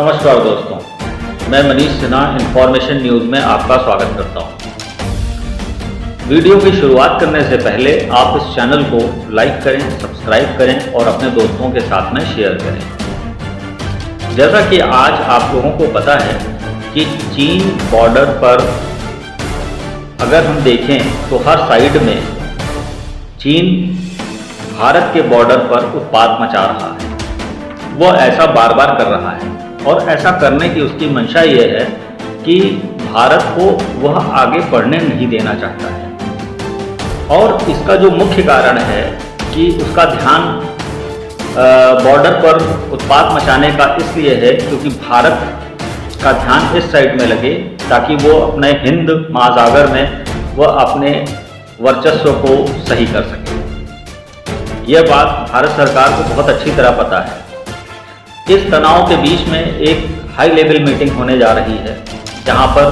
नमस्कार दोस्तों, मैं मनीष सिन्हा इन्फॉर्मेशन न्यूज़ में आपका स्वागत करता हूं। वीडियो की शुरुआत करने से पहले आप इस चैनल को लाइक करें, सब्सक्राइब करें और अपने दोस्तों के साथ में शेयर करें। जैसा कि आज आप लोगों को पता है कि चीन बॉर्डर पर अगर हम देखें तो हर साइड में चीन भारत के बॉर्डर पर उत्पात मचा रहा है। वह ऐसा बार बार कर रहा है और ऐसा करने की उसकी मंशा ये है कि भारत को वह आगे बढ़ने नहीं देना चाहता है। और इसका जो मुख्य कारण है कि उसका ध्यान बॉर्डर पर उत्पात मचाने का इसलिए है क्योंकि भारत का ध्यान इस साइड में लगे ताकि वो अपने हिंद महासागर में वह अपने वर्चस्व को सही कर सके। यह बात भारत सरकार को बहुत अच्छी तरह पता है। इस तनाव के बीच में एक हाई लेवल मीटिंग होने जा रही है जहां पर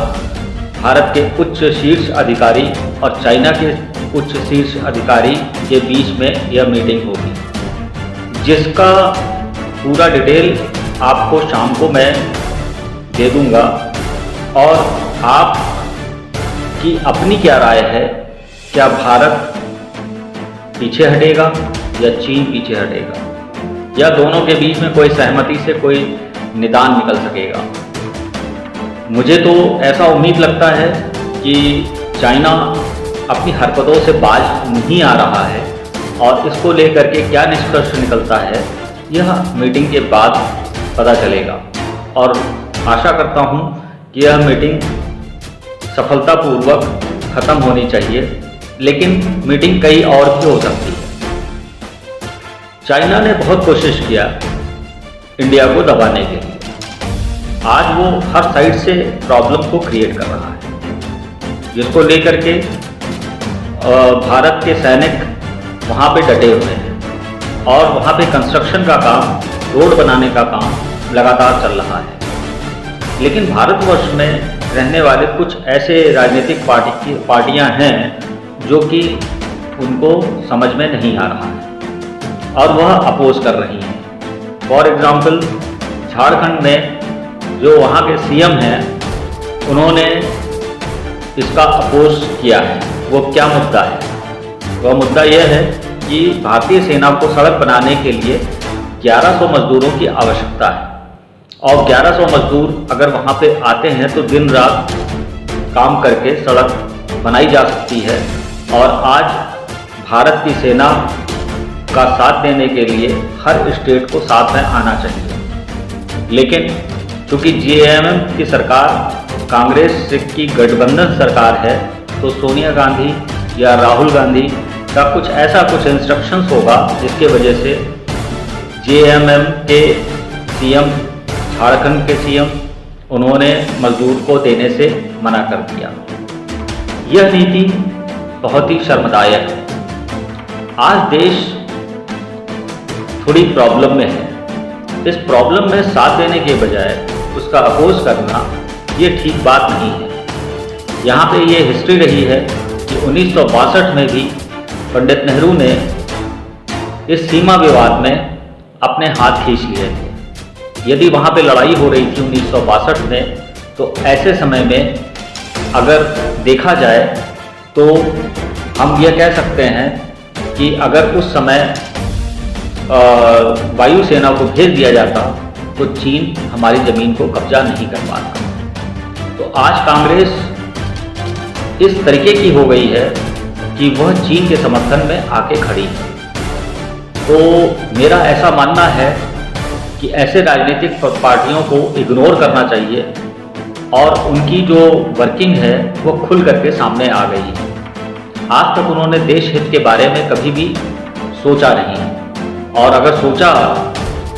भारत के उच्च शीर्ष अधिकारी और चाइना के उच्च शीर्ष अधिकारी के बीच में यह मीटिंग होगी, जिसका पूरा डिटेल आपको शाम को मैं दे दूंगा। और आप की अपनी क्या राय है, क्या भारत पीछे हटेगा या चीन पीछे हटेगा, या दोनों के बीच में कोई सहमति से कोई निदान निकल सकेगा? मुझे तो ऐसा उम्मीद लगता है कि चाइना अपनी हरकतों से बाज नहीं आ रहा है और इसको लेकर के क्या निष्कर्ष निकलता है यह मीटिंग के बाद पता चलेगा। और आशा करता हूं कि यह मीटिंग सफलतापूर्वक ख़त्म होनी चाहिए, लेकिन मीटिंग कई और भी हो सकती है। चाइना ने बहुत कोशिश किया इंडिया को दबाने के लिए। आज वो हर साइड से प्रॉब्लम को क्रिएट कर रहा है, जिसको लेकर के भारत के सैनिक वहाँ पे डटे हुए हैं और वहाँ पे कंस्ट्रक्शन का काम, रोड बनाने का काम लगातार चल रहा है। लेकिन भारतवर्ष में रहने वाले कुछ ऐसे राजनीतिक पार्टियां हैं जो कि उनको समझ में नहीं आ रहा है और वह अपोज कर रही हैं। फॉर एग्जाम्पल, झारखंड में जो वहाँ के सीएम हैं उन्होंने इसका अपोज किया है। वो क्या मुद्दा है? वह मुद्दा यह है कि भारतीय सेना को सड़क बनाने के लिए 1100 मजदूरों की आवश्यकता है और 1100 मजदूर अगर वहाँ पे आते हैं तो दिन रात काम करके सड़क बनाई जा सकती है। और आज भारत की सेना का साथ देने के लिए हर स्टेट को साथ में आना चाहिए। लेकिन चूंकि जेएमएम की सरकार कांग्रेस की गठबंधन सरकार है तो सोनिया गांधी या राहुल गांधी का कुछ इंस्ट्रक्शंस होगा जिसके वजह से जेएमएम के सीएम, झारखंड के सीएम, उन्होंने मजदूर को देने से मना कर दिया। यह नीति बहुत ही शर्मदायक है। आज देश थोड़ी प्रॉब्लम में है। इस प्रॉब्लम में साथ देने के बजाय उसका अपोज करना ये ठीक बात नहीं है। यहाँ पे ये हिस्ट्री रही है कि 1962 में भी पंडित नेहरू ने इस सीमा विवाद में अपने हाथ खींच लिए थे। यदि वहाँ पे लड़ाई हो रही थी 1962 में, तो ऐसे समय में अगर देखा जाए तो हम ये कह सकते हैं कि अगर उस समय वायुसेना को भेज दिया जाता तो चीन हमारी ज़मीन को कब्जा नहीं कर पाता। तो आज कांग्रेस इस तरीके की हो गई है कि वह चीन के समर्थन में आके खड़ी है। तो मेरा ऐसा मानना है कि ऐसे राजनीतिक पार्टियों को इग्नोर करना चाहिए और उनकी जो वर्किंग है वो खुल करके सामने आ गई है। आज तक उन्होंने देश हित के बारे में कभी भी सोचा नहीं, और अगर सोचा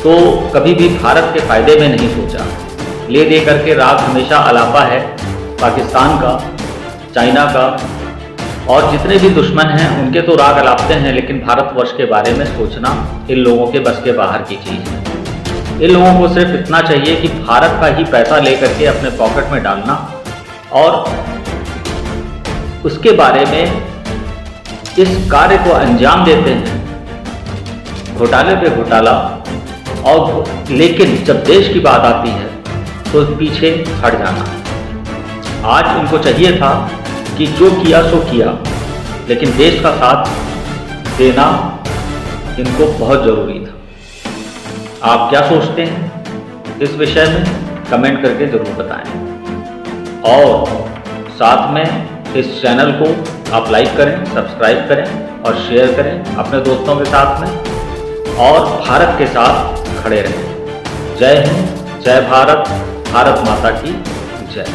तो कभी भी भारत के फायदे में नहीं सोचा। ले दे करके राग हमेशा अलापा है पाकिस्तान का, चाइना का, और जितने भी दुश्मन हैं उनके तो राग अलापते हैं, लेकिन भारतवर्ष के बारे में सोचना इन लोगों के बस के बाहर की चीज़ है। इन लोगों को सिर्फ इतना चाहिए कि भारत का ही पैसा लेकर के अपने पॉकेट में डालना और उसके बारे में इस कार्य को अंजाम देते हैं, घोटाले पे घोटाला। और लेकिन जब देश की बात आती है तो पीछे हट जाना। आज इनको चाहिए था कि जो किया सो किया, लेकिन देश का साथ देना इनको बहुत ज़रूरी था। आप क्या सोचते हैं इस विषय में, कमेंट करके ज़रूर बताएं। और साथ में इस चैनल को आप लाइक करें, सब्सक्राइब करें और शेयर करें अपने दोस्तों के साथ में, और भारत के साथ खड़े रहें। जय हिंद, जय भारत, भारत माता की जय।